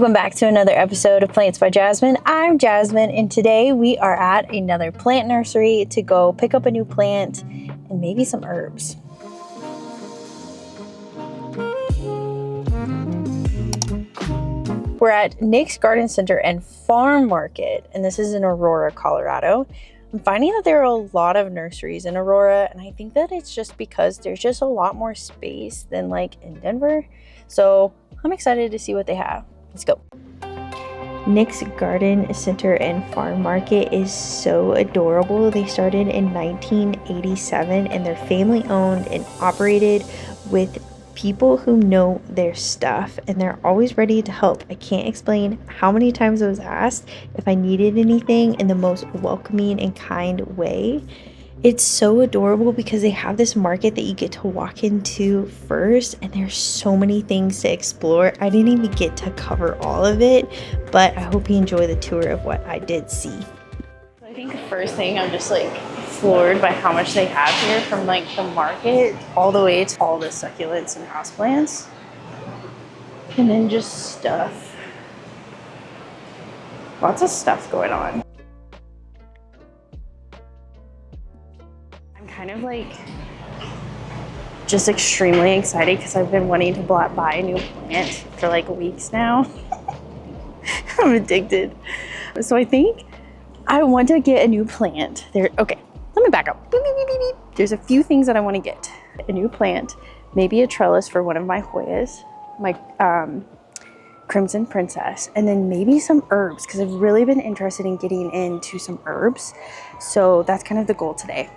Welcome back to another episode of Plants by Jasmine. I'm Jasmine, and today we are at another plant nursery to go pick up a new plant and maybe some herbs. We're at Nick's Garden Center and Farm Market, and this is in Aurora, Colorado. I'm finding that there are a lot of nurseries in Aurora, and I think that it's just because there's just a lot more space than like in Denver. So I'm excited to see what they have. Let's go. Nick's Garden Center and Farm Market is so adorable. They started in 1987 and they're family owned and operated with people who know their stuff, and they're always ready to help. I can't explain how many times I was asked if I needed anything in the most welcoming and kind way. It's so adorable because they have this market that you get to walk into first, and there's so many things to explore. I didn't even get to cover all of it, but I hope you enjoy the tour of what I did see. I think the first thing, I'm just like floored by how much they have here, from like the market all the way to all the succulents and houseplants. And then just stuff. Lots of stuff going on. I'm kind of like just extremely excited because I've been wanting to buy a new plant for like weeks now. I'm addicted. So I think I want to get a new plant. Okay, let me back up. Beep, beep, beep, beep, beep. There's a few things that I want to get. A new plant, maybe a trellis for one of my Hoyas, my Crimson Princess, and then maybe some herbs because I've really been interested in getting into some herbs. So that's kind of the goal today.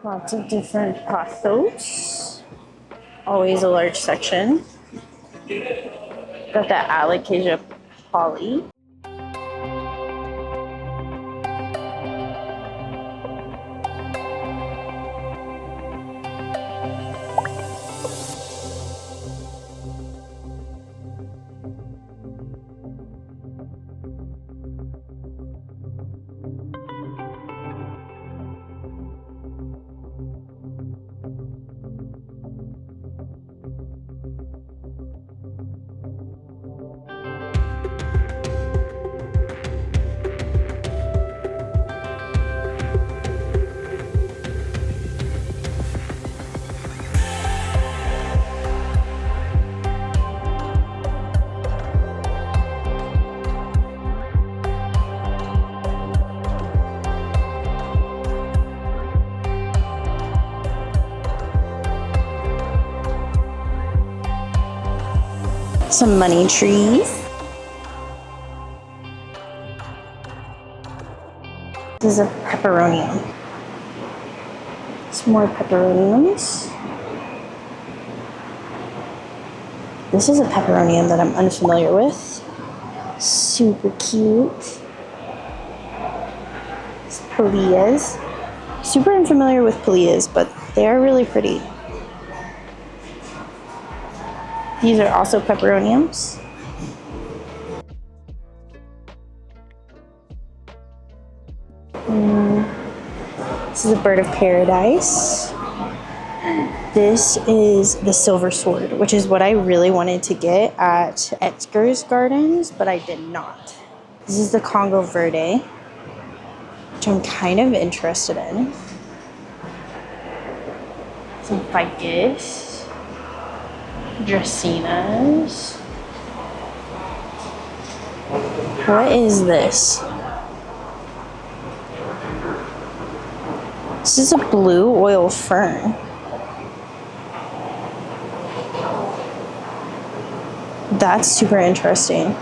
Lots of different pothos. Always a large section. Got that alocasia poly. Some money trees. This is a peperonium. Some more peperoniums. This is a peperonium that I'm unfamiliar with. Super cute. It's Paleas. Super unfamiliar with Paleas, but they are really pretty. These are also peperoniums. This is a bird of paradise. This is the silver sword, which is what I really wanted to get at Edgar's Gardens, but I did not. This is the Congo Verde, which I'm kind of interested in. Some ficus, dracaenas. What is this? This is a blue oil fern. That's super interesting.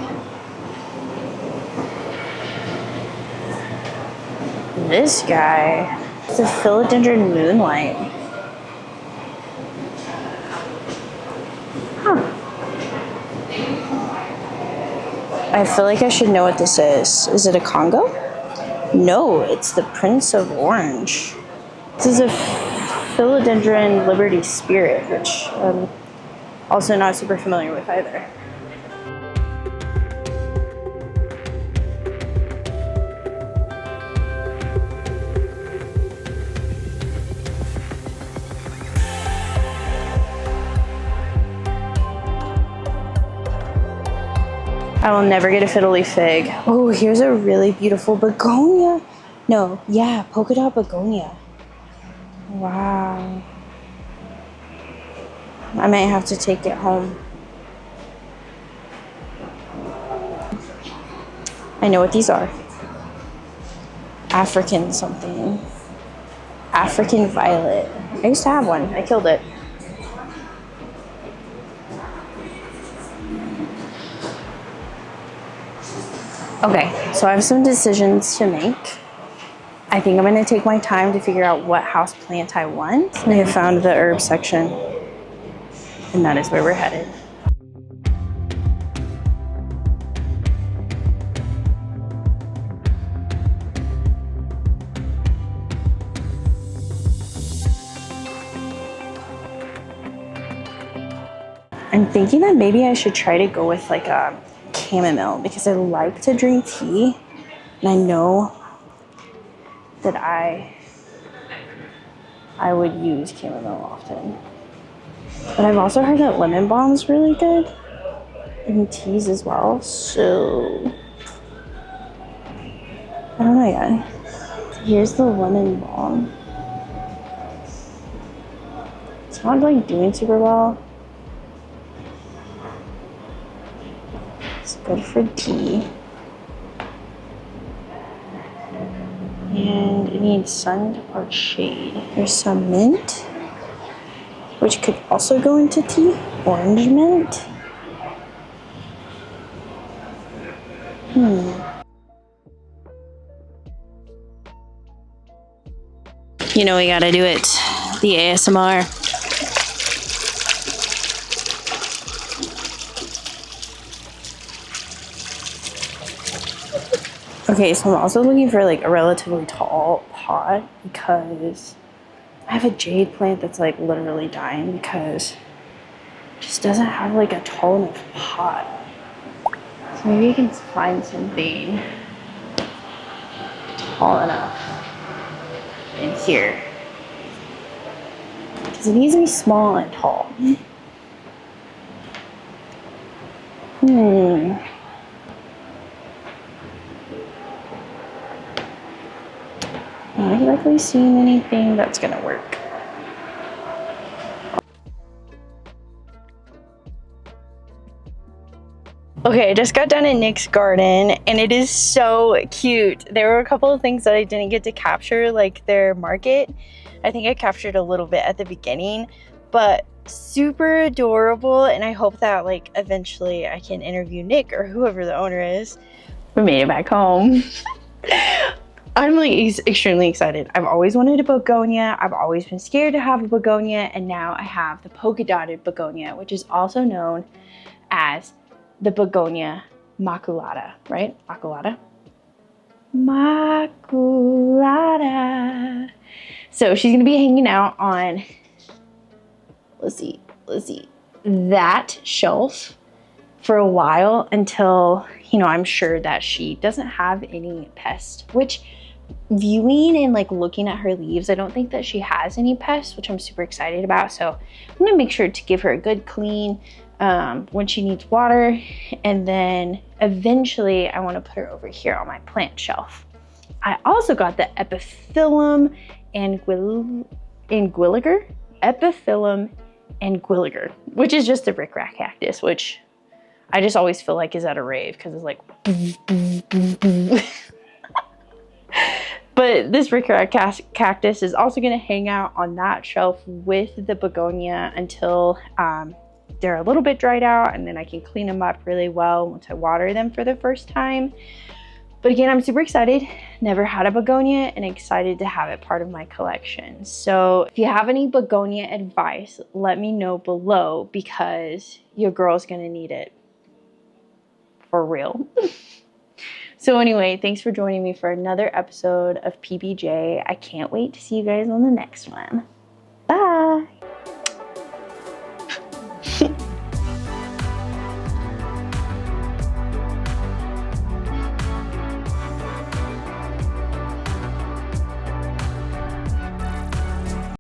This guy, it's a philodendron moonlight. Huh. I feel like I should know what this is. Is it a Congo? No, it's the Prince of Orange. This is a philodendron Liberty Spirit, which I'm also not super familiar with either. I will never get a fiddle leaf fig. Oh, here's a really beautiful begonia. No, yeah, polka dot begonia. Wow. I might have to take it home. I know what these are. African something. African violet. I used to have one. I killed it. Okay, so I have some decisions to make. I think I'm gonna take my time to figure out what house plant I want. I have found the herb section, and that is where we're headed. I'm thinking that maybe I should try to go with like a chamomile because I like to drink tea, and I know that I would use chamomile often. But I've also heard that lemon balm is really good in teas as well, so I don't know yet. Here's the lemon balm. It's not like doing super well. It's good for tea. And it needs sun or shade. There's some mint, which could also go into tea. Orange mint. You know we gotta do it. The ASMR. Okay, so I'm also looking for like a relatively tall pot because I have a jade plant that's like literally dying because it just doesn't have like a tall enough pot. So maybe I can find something tall enough in here. Because it needs to be small and tall. I'm not likely seeing anything that's gonna work. Okay, I just got done in Nick's garden and it is so cute. There were a couple of things that I didn't get to capture, like their market. I think I captured a little bit at the beginning, but super adorable, and I hope that like eventually I can interview Nick or whoever the owner is. We made it back home. I'm like extremely excited. I've always wanted a begonia. I've always been scared to have a begonia, and now I have the polka dotted begonia, which is also known as the begonia maculata, right? Maculata? Maculata. So she's gonna be hanging out on, let's see, that shelf for a while until, you know, I'm sure that she doesn't have any pests, which viewing and like looking at her leaves, I don't think that she has any pests, which I'm super excited about. So I'm gonna make sure to give her a good clean when she needs water, and then eventually I want to put her over here on my plant shelf. I also got the epiphyllum anguilliger. epiphyllum and Gwilliger, which is just a Ric Rac cactus, which I just always feel like is at a rave because it's like But this Ric Rac cactus is also going to hang out on that shelf with the begonia until they're a little bit dried out, and then I can clean them up really well once I water them for the first time. But again, I'm super excited. Never had a begonia and excited to have it part of my collection. So if you have any begonia advice, let me know below because your girl's gonna need it. For real. So anyway, thanks for joining me for another episode of PBJ. I can't wait to see you guys on the next one.